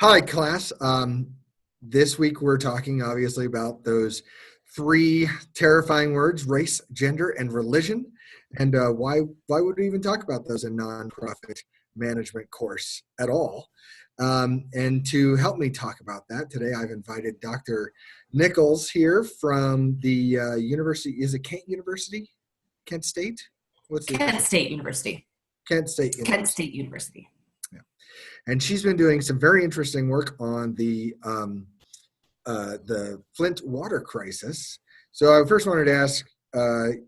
Hi, class. This week we're talking obviously about those three terrifying words: race, gender, and religion. And why would we even talk about those in nonprofit management course at all? And to help me talk about that today, I've invited Dr. Nichols here from the University. Is it Kent University? Kent State? What's the Kent official? State University. Kent State Kent University. State University. And she's been doing some very interesting work on the Flint water crisis. So I first wanted to ask,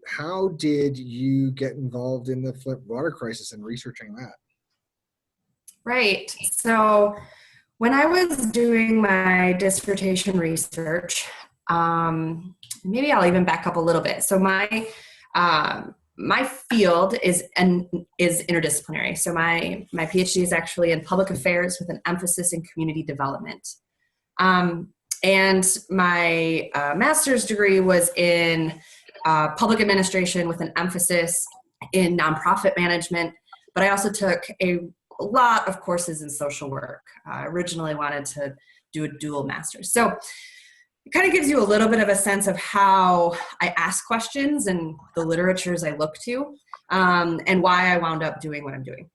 how did you get involved in the Flint water crisis and researching that? Right. So when I was doing my dissertation research, maybe I'll even back up a little bit. So my field is interdisciplinary. So my PhD is actually in public affairs with an emphasis in community development. And my master's degree was in public administration with an emphasis in nonprofit management. But I also took a lot of courses in social work. I originally wanted to do a dual master's. So it kind of gives you a little bit of a sense of how I ask questions and the literatures I look to, and why I wound up doing what I'm doing.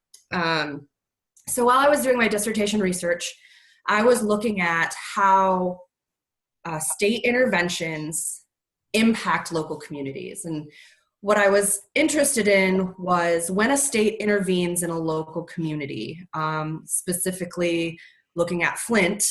So while I was doing my dissertation research, I was looking at how state interventions impact local communities. And what I was interested in was when a state intervenes in a local community, specifically looking at Flint,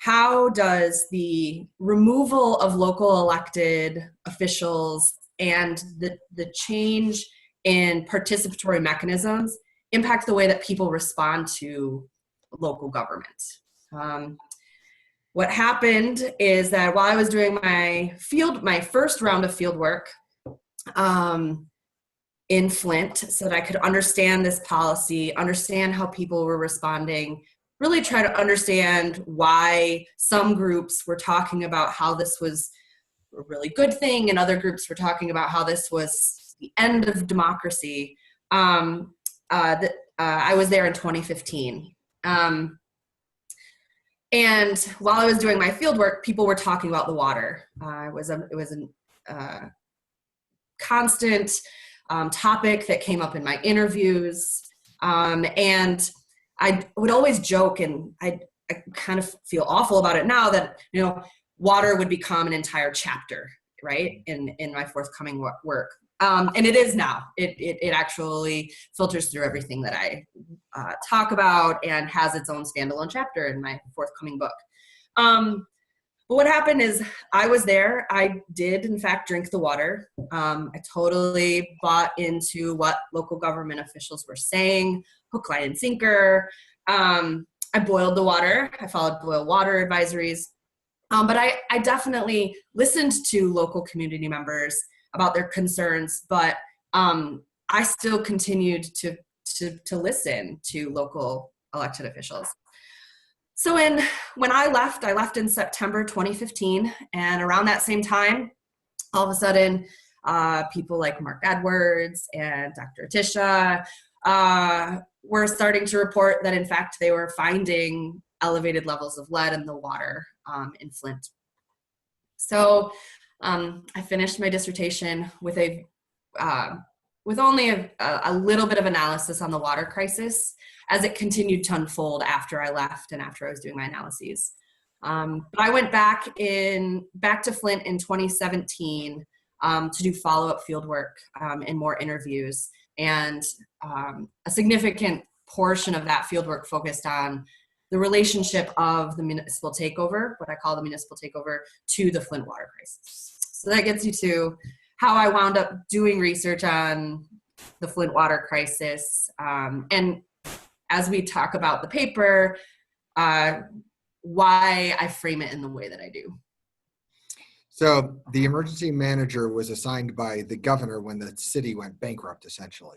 how does the removal of local elected officials and the change in participatory mechanisms impact the way that people respond to local government? What happened is that while I was doing my first round of field work in Flint, so that I could understand this policy, understand how people were responding, really try to understand why some groups were talking about how this was a really good thing and other groups were talking about how this was the end of democracy. I was there in 2015. And while I was doing my field work, people were talking about the water. It was a constant topic that came up in my interviews. And I would always joke, and I kind of feel awful about it now, that water would become an entire chapter, right, in my forthcoming work. And it is now. It actually filters through everything that I talk about and has its own standalone chapter in my forthcoming book. But what happened is I was there. I did, in fact, drink the water. I totally bought into what local government officials were saying, hook, line, and sinker. I boiled the water. I followed boil water advisories. But I definitely listened to local community members about their concerns, but I still continued to listen to local elected officials. So when I left in September 2015, and around that same time, all of a sudden, people like Mark Edwards and Dr. Atisha were starting to report that, in fact, they were finding elevated levels of lead in the water in Flint. So I finished my dissertation with only a little bit of analysis on the water crisis as it continued to unfold after I left and after I was doing my analyses. But I went back to Flint in 2017 to do follow-up field work and more interviews. And a significant portion of that field work focused on the relationship of the municipal takeover, what I call the municipal takeover, to the Flint water crisis. So that gets you to how I wound up doing research on the Flint water crisis. And as we talk about the paper, why I frame it in the way that I do. So the emergency manager was assigned by the governor when the city went bankrupt, essentially.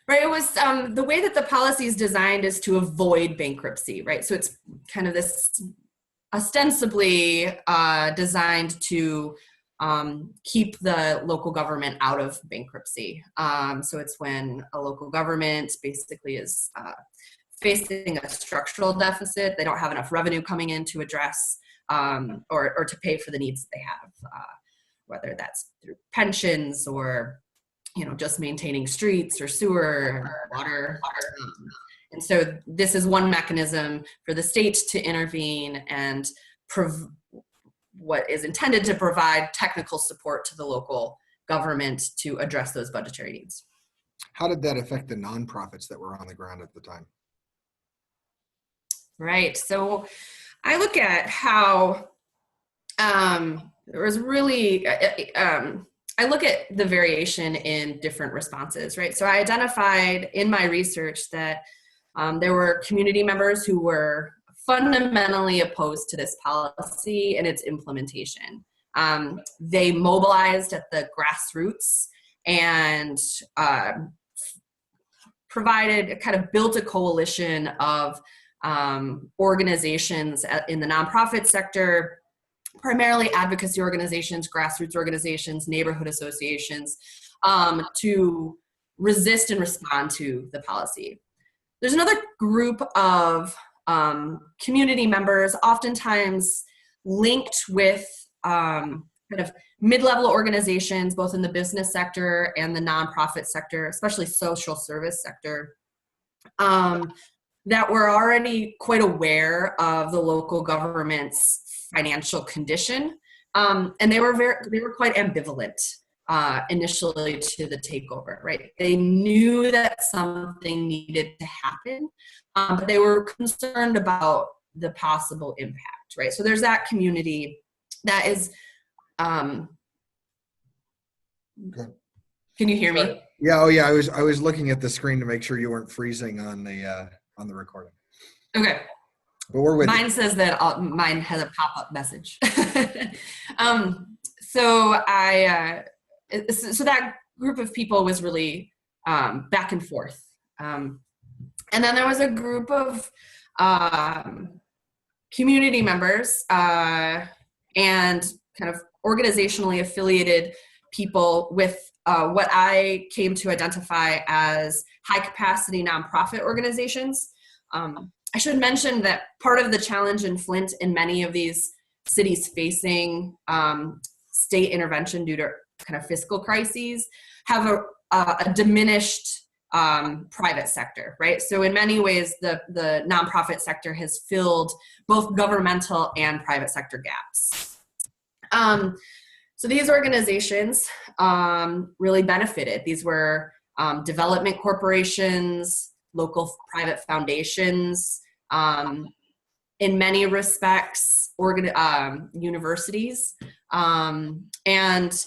Right, it was the way that the policy is designed is to avoid bankruptcy, right? So it's kind of this ostensibly designed to keep the local government out of bankruptcy. So it's when a local government basically is facing a structural deficit. They don't have enough revenue coming in to address or to pay for the needs they have, whether that's through pensions or just maintaining streets or sewer, water. And so this is one mechanism for the state to intervene and what is intended to provide technical support to the local government to address those budgetary needs. How did that affect the nonprofits that were on the ground at the time? Right. So I look at how there was really, I look at the variation in different responses, right? So I identified in my research that there were community members who were fundamentally opposed to this policy and its implementation. They mobilized at the grassroots and built a coalition of organizations in the nonprofit sector, primarily advocacy organizations, grassroots organizations, neighborhood associations, to resist and respond to the policy. There's another group of community members, oftentimes linked with kind of mid-level organizations, both in the business sector and the nonprofit sector, especially social service sector, that were already quite aware of the local government's financial condition, and they were quite ambivalent initially to the takeover. Right, they knew that something needed to happen, but they were concerned about the possible impact. Right, so there's that community that is. Okay. Can you hear me? Yeah. Oh, yeah. I was looking at the screen to make sure you weren't freezing on the recording. Okay. But we're with mine you. says that mine has a pop-up message. So that group of people was really back and forth. And then there was a group of community members and kind of organizationally affiliated people with what I came to identify as high-capacity nonprofit organizations. I should mention that part of the challenge in Flint and many of these cities facing state intervention due to kind of fiscal crises have a diminished private sector, right? So in many ways, the nonprofit sector has filled both governmental and private sector gaps. So these organizations really benefited. These were development corporations, local private foundations, in many respects, universities, and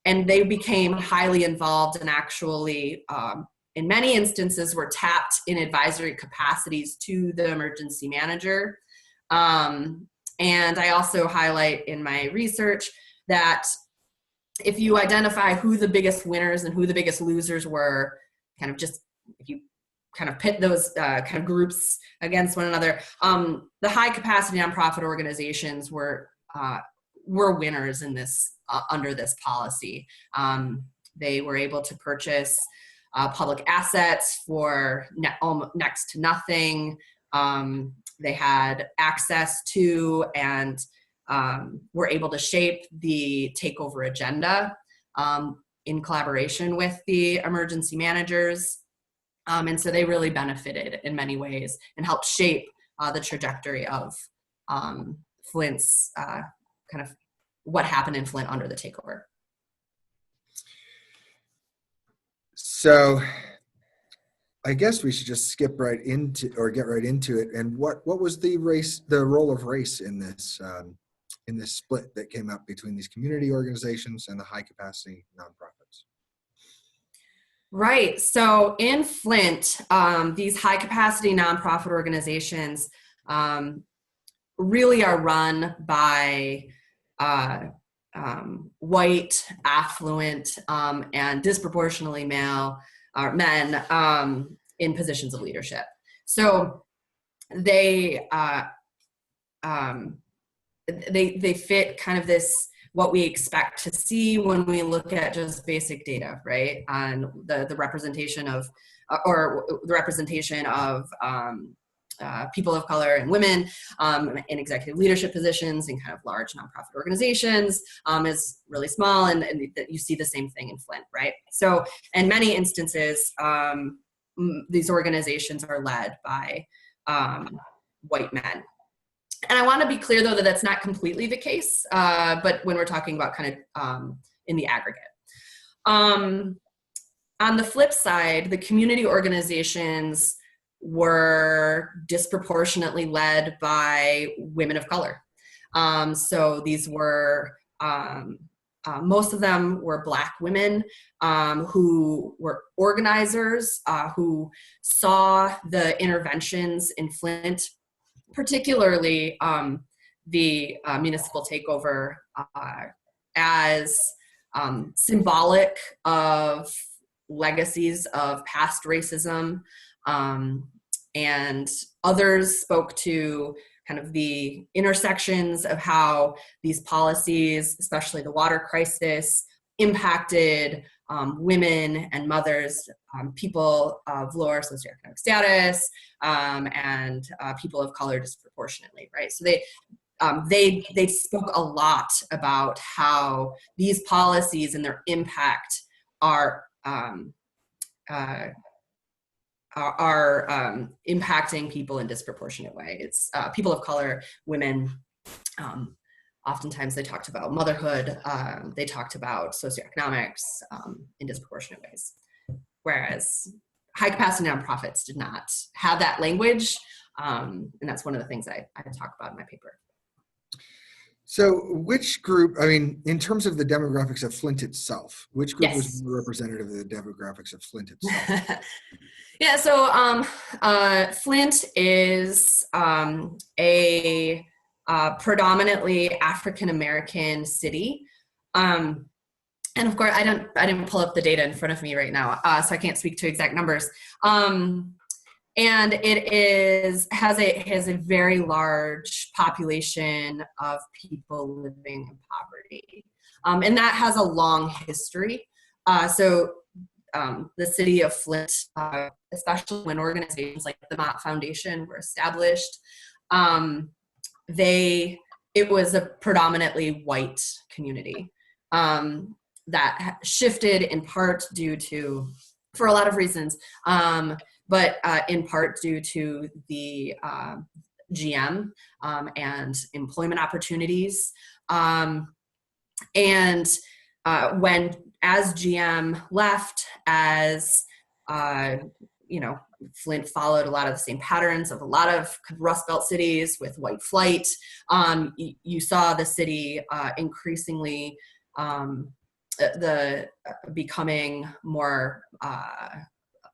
they became highly involved and actually, in many instances, were tapped in advisory capacities to the emergency manager. And I also highlight in my research that if you identify who the biggest winners and who the biggest losers were, kind of just if you kind of pit those kind of groups against one another, the high capacity nonprofit organizations were winners in this under this policy. They were able to purchase public assets for next to nothing. They had access to and were able to shape the takeover agenda in collaboration with the emergency managers. And so they really benefited in many ways and helped shape the trajectory of Flint's kind of what happened in Flint under the takeover. So I guess we should just skip right into or get right into it. And what was the role of race in this split that came up between these community organizations and the high capacity nonprofits? Right. So in Flint, these high capacity nonprofit organizations really are run by white, affluent, and disproportionately male men in positions of leadership. So they fit kind of this what we expect to see when we look at just basic data, right? On the representation of or the representation of people of color and women in executive leadership positions in kind of large nonprofit organizations is really small, and you see the same thing in Flint, right? So in many instances, these organizations are led by white men. And I want to be clear, though, that that's not completely the case, but when we're talking about kind of in the aggregate. On the flip side, the community organizations were disproportionately led by women of color. So these were, most of them were Black women who were organizers, who saw the interventions in Flint, particularly the municipal takeover, as symbolic of legacies of past racism. And others spoke to kind of the intersections of how these policies, especially the water crisis, impacted women and mothers, people of lower socioeconomic status, and people of color disproportionately, right? So they spoke a lot about how these policies and their impact are impacting people in disproportionate ways. People of color, women, oftentimes they talked about motherhood, they talked about socioeconomics in disproportionate ways. Whereas high capacity nonprofits did not have that language. And that's one of the things I talk about in my paper. So which group, I mean, in terms of the demographics of Flint itself, which group Yes. was more representative of the demographics of Flint itself? Yeah, so Flint is a predominantly African-American city. And of course, I didn't pull up the data in front of me right now, so I can't speak to exact numbers. And it has a very large population of people living in poverty. And that has a long history. So the city of Flint, especially when organizations like the Mott Foundation were established, it was a predominantly white community that shifted in part due to, for a lot of reasons, but in part due to the GM and employment opportunities. And when, as GM left, as Flint followed a lot of the same patterns of a lot of Rust Belt cities with white flight. You saw the city increasingly becoming more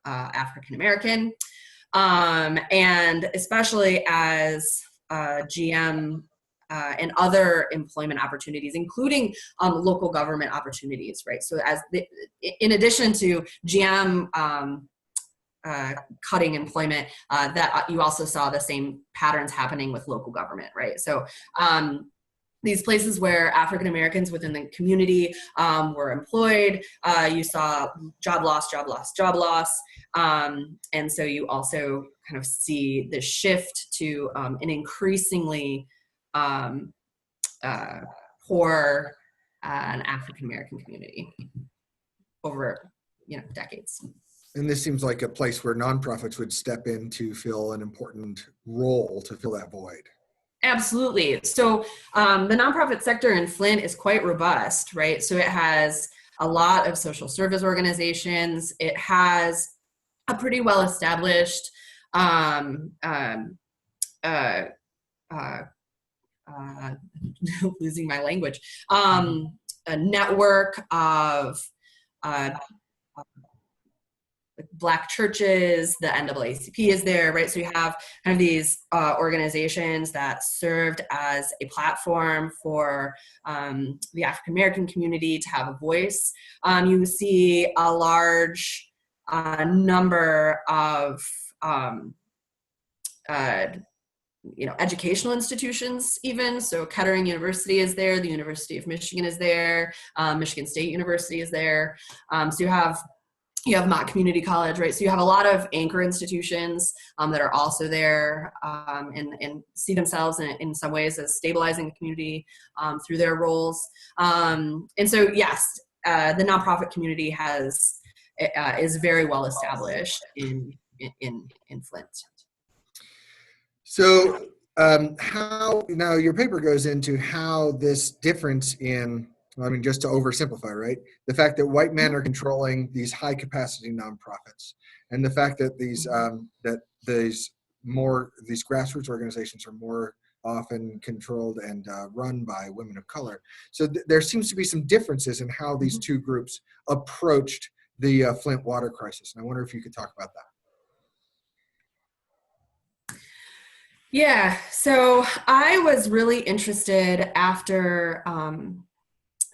African American, and especially as GM and other employment opportunities, including local government opportunities, right? So in addition to GM cutting employment, that you also saw the same patterns happening with local government, right? So these places where African Americans within the community were employed, you saw job loss. And so you also kind of see the shift to an increasingly poor and African American community over decades. And this seems like a place where nonprofits would step in to fill an important role to fill that void. Absolutely. So the nonprofit sector in Flint is quite robust, right? So it has a lot of social service organizations. It has a pretty well-established losing my language, a network of Black churches. The NAACP is there, right? So you have kind of these organizations that served as a platform for the African American community to have a voice. You see a large number of educational institutions even. So Kettering University is there, the University of Michigan is there, Michigan State University is there. So you have You have Mott Community College, right? So you have a lot of anchor institutions that are also there and see themselves in some ways as stabilizing the community through their roles. And so, yes, the nonprofit community is very well established in Flint. So, how now your paper goes into how this difference in, I mean, just to oversimplify, right? The fact that white men are controlling these high capacity nonprofits, and the fact that these grassroots organizations are more often controlled and run by women of color. So there seems to be some differences in how these two groups approached the Flint water crisis. And I wonder if you could talk about that. Yeah, so I was really interested after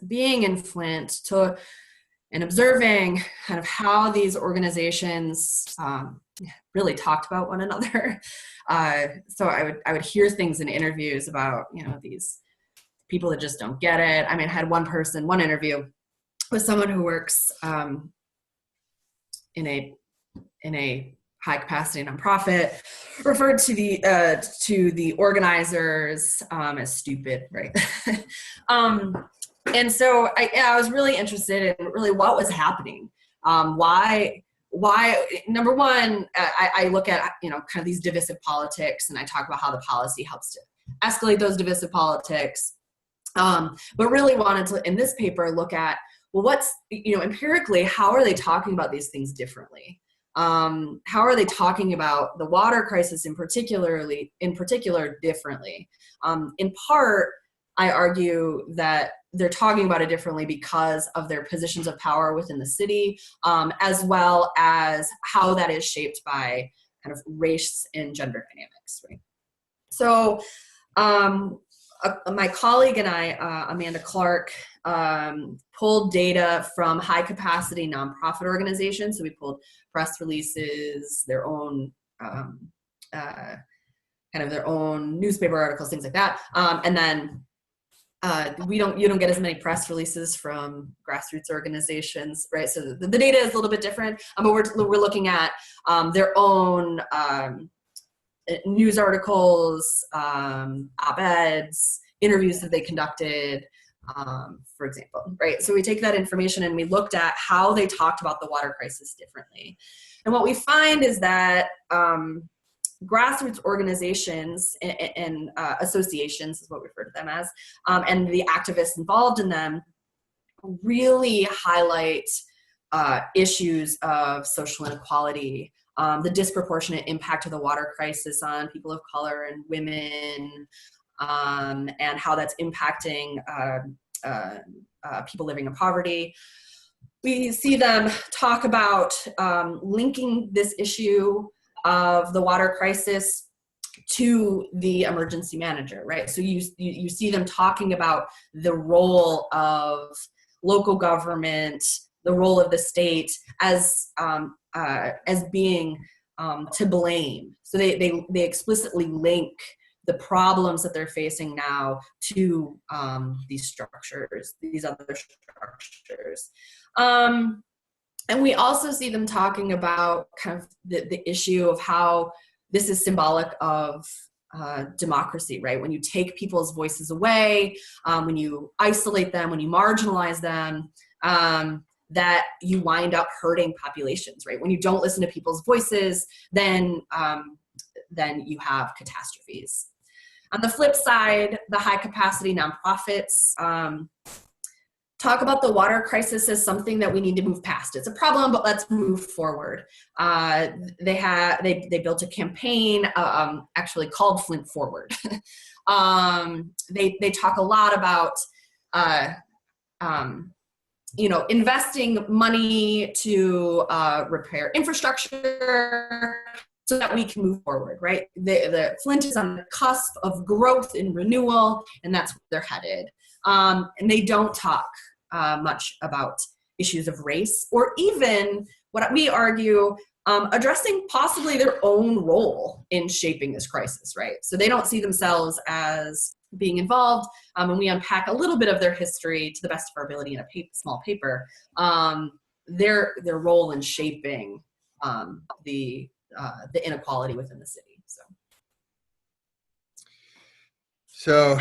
being in Flint and observing kind of how these organizations really talked about one another. So I would hear things in interviews about, you know, these people that just don't get it. I mean, I had one interview with someone who works in a high capacity nonprofit, referred to the organizers as stupid, right? And so I was really interested in really what was happening. Why number one, I look at, you know, kind of these divisive politics, and I talk about how the policy helps to escalate those divisive politics. But really wanted to, in this paper, look at, well, what's, you know, empirically, how are they talking about these things differently? How are they talking about the water crisis in particular differently? In part, I argue that they're talking about it differently because of their positions of power within the city, as well as how that is shaped by kind of race and gender dynamics, right? So my colleague and I, Amanda Clark, pulled data from high capacity nonprofit organizations. So we pulled press releases, their own kind of their own newspaper articles, things like that. And then you don't get as many press releases from grassroots organizations, right? So the data is a little bit different, but we're looking at their own news articles, op-eds, interviews that they conducted, for example, right? So we take that information and we looked at how they talked about the water crisis differently. And what we find is that grassroots organizations and associations is what we refer to them as, and the activists involved in them really highlight issues of social inequality, the disproportionate impact of the water crisis on people of color and women, and how that's impacting people living in poverty. We see them talk about linking this issue of the water crisis to the emergency manager, right? So you see them talking about the role of local government, the role of the state as being to blame. So they explicitly link the problems that they're facing now to these structures, these other structures. And we also see them talking about kind of the issue of how this is symbolic of democracy, right? When you take people's voices away, when you isolate them, when you marginalize them, that you wind up hurting populations, right? When you don't listen to people's voices, then you have catastrophes. On the flip side, the high capacity nonprofits talk about the water crisis as something that we need to move past. It's a problem, but let's move forward. They built a campaign actually called Flint Forward. They talk a lot about investing money to repair infrastructure so that we can move forward, right? The Flint is on the cusp of growth and renewal, and that's where they're headed. And they don't talk much about issues of race, or even what we argue, addressing possibly their own role in shaping this crisis, right? So they don't see themselves as being involved, and we unpack a little bit of their history to the best of our ability in a small paper. their role in shaping the inequality within the city. So,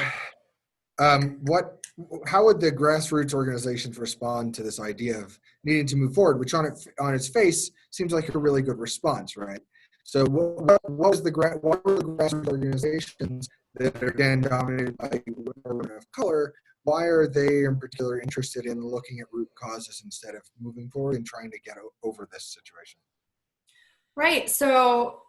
how would the grassroots organizations respond to this idea of needing to move forward, which on its face seems like a really good response, right? So, what were the grassroots organizations that are again dominated by women of color? Why are they in particular interested in looking at root causes instead of moving forward and trying to get over this situation? Right. So,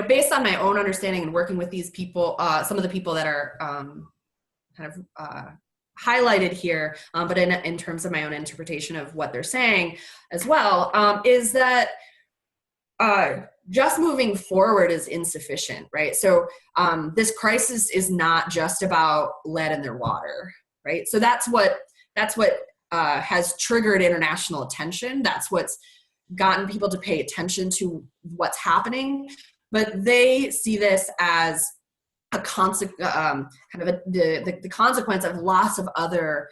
based on my own understanding and working with these people, some of the people that are kind of highlighted here, but in terms of my own interpretation of what they're saying as well, is that just moving forward is insufficient, right? So this crisis is not just about lead in their water, right? So that's what has triggered international attention. That's what's gotten people to pay attention to what's happening. But they see this as a the consequence of lots of other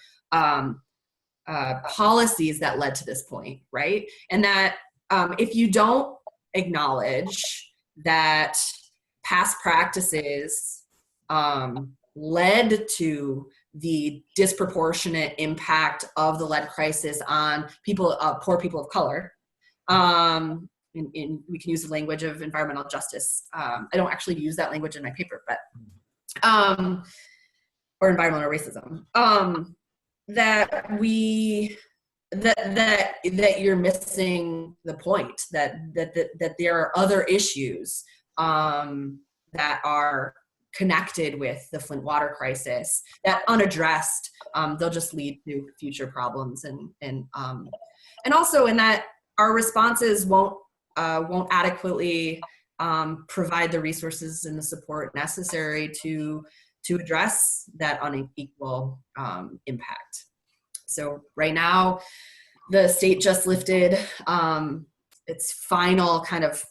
policies that led to this point, right? And that if you don't acknowledge that past practices led to the disproportionate impact of the lead crisis on people, poor people of color. We can use the language of environmental justice. I don't actually use that language in my paper, but or environmental racism. That you're missing the point. That there are other issues that are connected with the Flint water crisis that unaddressed, they'll just lead to future problems, and also in that our responses won't adequately provide the resources and the support necessary to address that unequal impact. So right now, the state just lifted its final kind of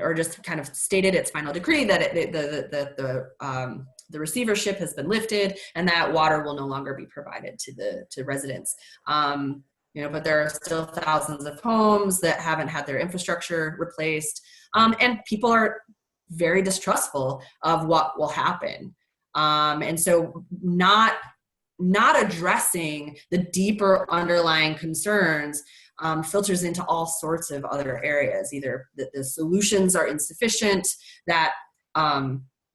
or just kind of stated its final decree that the receivership has been lifted and that water will no longer be provided to residents. But there are still thousands of homes that haven't had their infrastructure replaced, and people are very distrustful of what will happen. And so not addressing the deeper underlying concerns filters into all sorts of other areas. Either the solutions are insufficient, that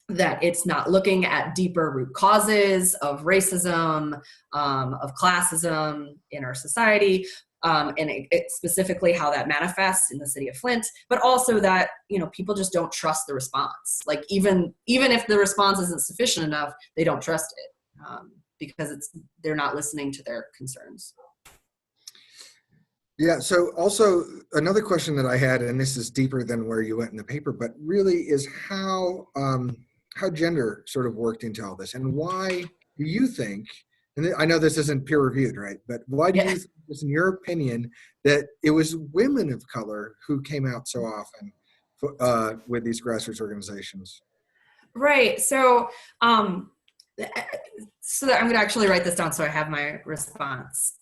it's not looking at deeper root causes of racism, of classism in our society, and it specifically how that manifests in the city of Flint, but also that, people just don't trust the response. Like even if the response isn't sufficient enough, they don't trust it because they're not listening to their concerns. Yeah, so also another question that I had, and this is deeper than where you went in the paper, but really is how gender sort of worked into all this, and why do you think, and I know this isn't peer reviewed, right, but why do you think, in your opinion, that it was women of color who came out so often with these grassroots organizations? Right, so I'm going to actually write this down so I have my response.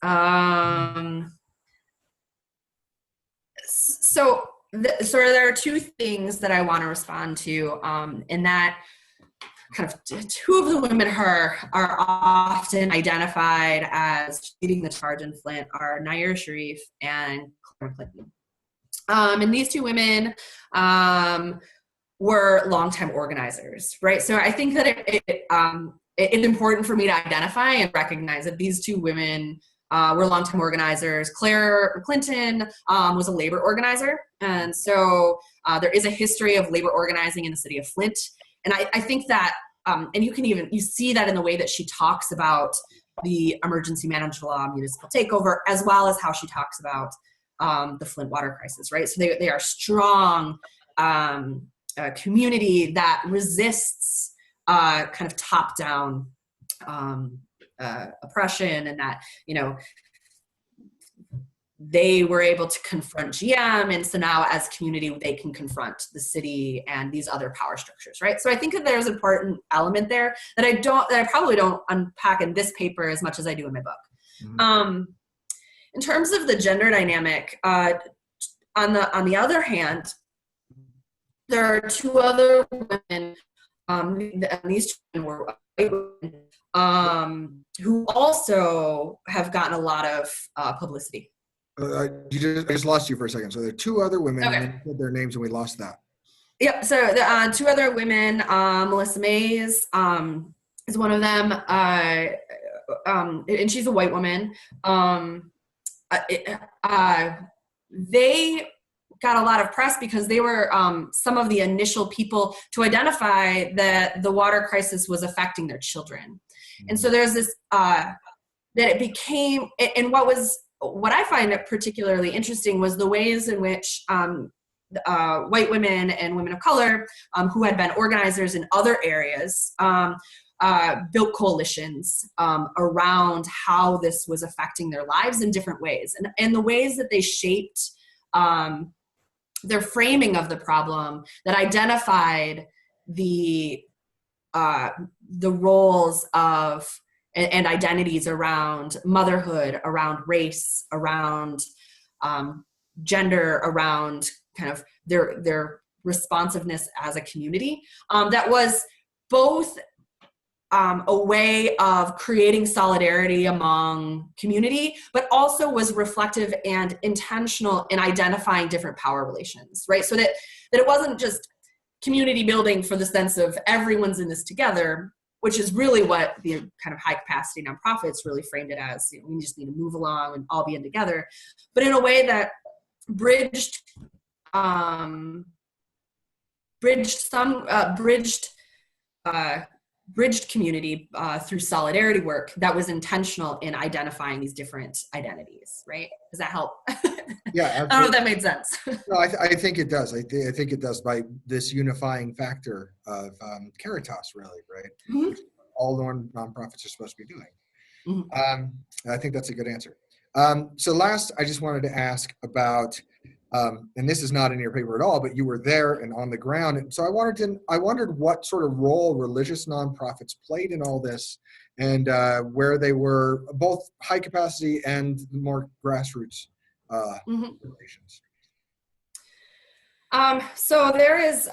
So there are two things that I want to respond to, in that kind of two of the women are often identified as leading the charge in Flint are Nair Sharif and Claire Clinton. And these two women were longtime organizers, right? So I think that it's important for me to identify and recognize that these two women were longtime organizers. Claire Clinton was a labor organizer. And so there is a history of labor organizing in the city of Flint. And I think that, and you see that in the way that she talks about the emergency management law, municipal takeover, as well as how she talks about the Flint water crisis, right? So they are strong community that resists kind of top-down oppression, and that, they were able to confront GM. And so now as community, they can confront the city and these other power structures, right? So I think that there's an important element there that I probably don't unpack in this paper as much as I do in my book. Mm-hmm. In terms of the gender dynamic, on the other hand, there are two other women, these two were white women, who also have gotten a lot of publicity. I just lost you for a second. So there are two other women, okay. And then you said their names and we lost that. Yep. So the two other women, Melissa Mays is one of them, and she's a white woman. They got a lot of press because they were some of the initial people to identify that the water crisis was affecting their children. Mm-hmm. And so there's this, that it became, and what I find particularly interesting was the ways in which white women and women of color who had been organizers in other areas built coalitions around how this was affecting their lives in different ways. And the ways that they shaped their framing of the problem that identified the roles of and identities around motherhood, around race, around gender, around kind of their responsiveness as a community. That was both a way of creating solidarity among community, but also was reflective and intentional in identifying different power relations, right? So that it wasn't just community building for the sense of everyone's in this together, which is really what the kind of high capacity nonprofits really framed it as. You know, we just need to move along and all be in together, but in a way that bridged community through solidarity work that was intentional in identifying these different identities, right? Does that help? Yeah, absolutely. I don't know if that made sense. No, I think it does. I think it does by this unifying factor of Caritas, really, right? Mm-hmm. Which all nonprofits are supposed to be doing. Mm-hmm. I think that's a good answer. So last, I just wanted to ask about, and this is not in your paper at all, but you were there and on the ground. And so I wondered what sort of role religious nonprofits played in all this, and where they were both high capacity and more grassroots relations. So there is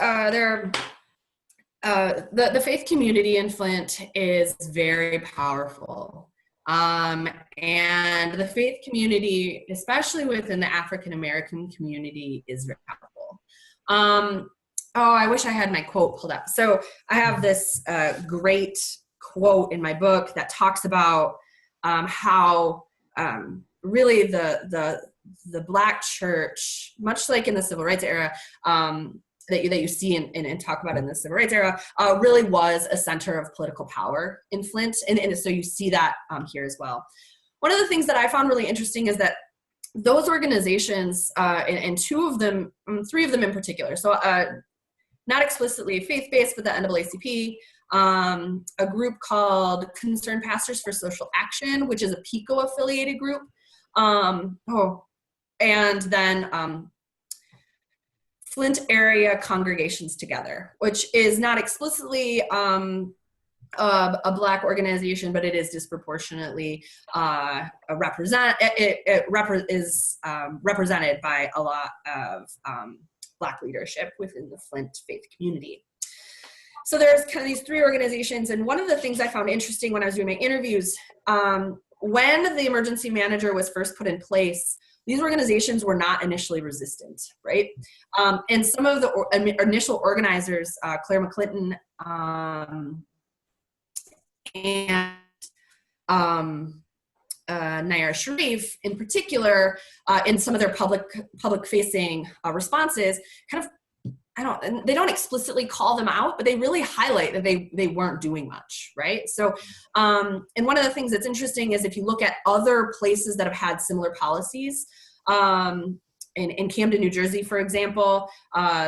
the faith community in Flint is very powerful. And the faith community, especially within the African American community, is very powerful. I wish I had my quote pulled up. So I have this great quote in my book that talks about how really the Black church, much like in the civil rights era, that you see and talk about in the civil rights era, really was a center of political power in Flint. And so you see that here as well. One of the things that I found really interesting is that those organizations, and three of them in particular, so not explicitly faith-based, but the NAACP, a group called Concerned Pastors for Social Action, which is a PICO-affiliated group, and then Flint Area Congregations Together, which is not explicitly a Black organization, but it is disproportionately represented by a lot of Black leadership within the Flint faith community. So there's kind of these three organizations, and one of the things I found interesting when I was doing my interviews, when the emergency manager was first put in place, these organizations were not initially resistant, right? And some of the initial organizers, Claire McClinton and Nair Sharif in particular, in some of their public-facing responses, kind of, they don't explicitly call them out, but they really highlight that they weren't doing much, right? So, and one of the things that's interesting is if you look at other places that have had similar policies, in Camden, New Jersey, for example,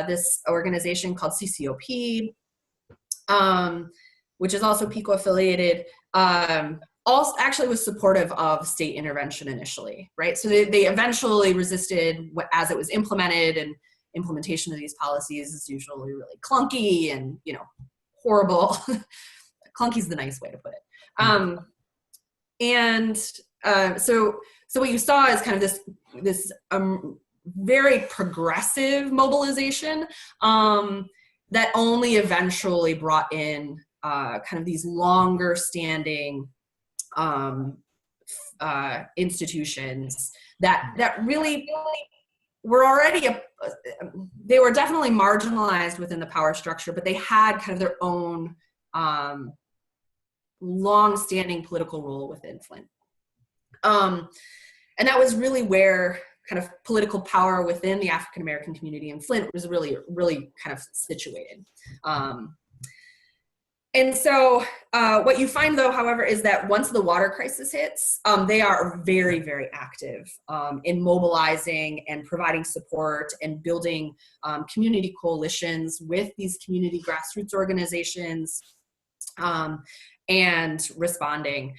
this organization called CCOP, which is also PICO affiliated, also actually was supportive of state intervention initially, right? So they eventually resisted as it was implemented, and implementation of these policies is usually really clunky and, you know, horrible. Clunky is the nice way to put it. So what you saw is kind of this very progressive mobilization that only eventually brought in kind of these longer standing institutions that really were already they were definitely marginalized within the power structure, but they had kind of their own long-standing political role within Flint. And that was really where kind of political power within the African American community in Flint was really kind of situated. And so what you find, though, however, is that once the water crisis hits, they are very, very active in mobilizing and providing support and building community coalitions with these community grassroots organizations and responding.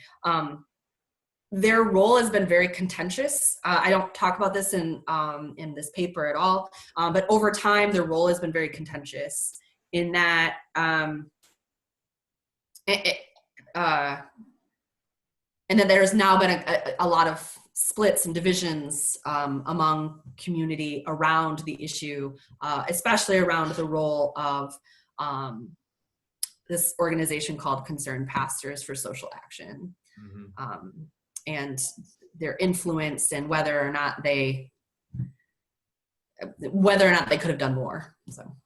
Their role has been very contentious. I don't talk about this in this paper at all, but over time, their role has been very contentious in that and then there's now been a lot of splits and divisions among community around the issue, especially around the role of this organization called Concerned Pastors for Social Action, and their influence and whether or not they could have done more. So.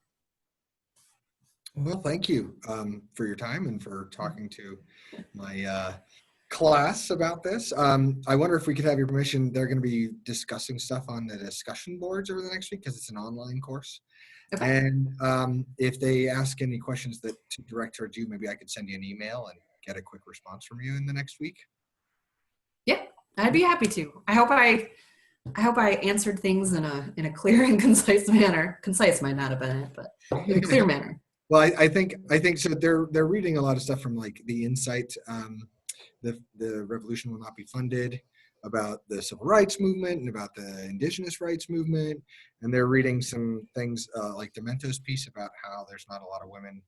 Well, thank you for your time and for talking to my class about this. I wonder if we could have your permission. They're going to be discussing stuff on the discussion boards over the next week because it's an online course. Okay. And if they ask any questions that to direct towards you, maybe I could send you an email and get a quick response from you in the next week. Yeah, I'd be happy to. I hope I answered things in a clear and concise manner. Concise might not have been it, but in a clear manner. Well, I think so. They're reading a lot of stuff from like the Insight, the revolution will not be funded, about the civil rights movement and about the indigenous rights movement, and they're reading some things like Demento's piece about how there's not a lot of women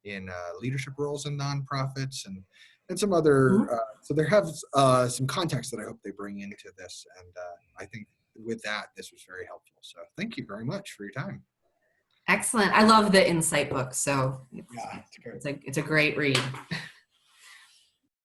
in leadership roles in nonprofits and some other. So there have some context that I hope they bring into this, and I think with that this was very helpful. So thank you very much for your time. Excellent. I love the Insight book, so yeah, it's a great read.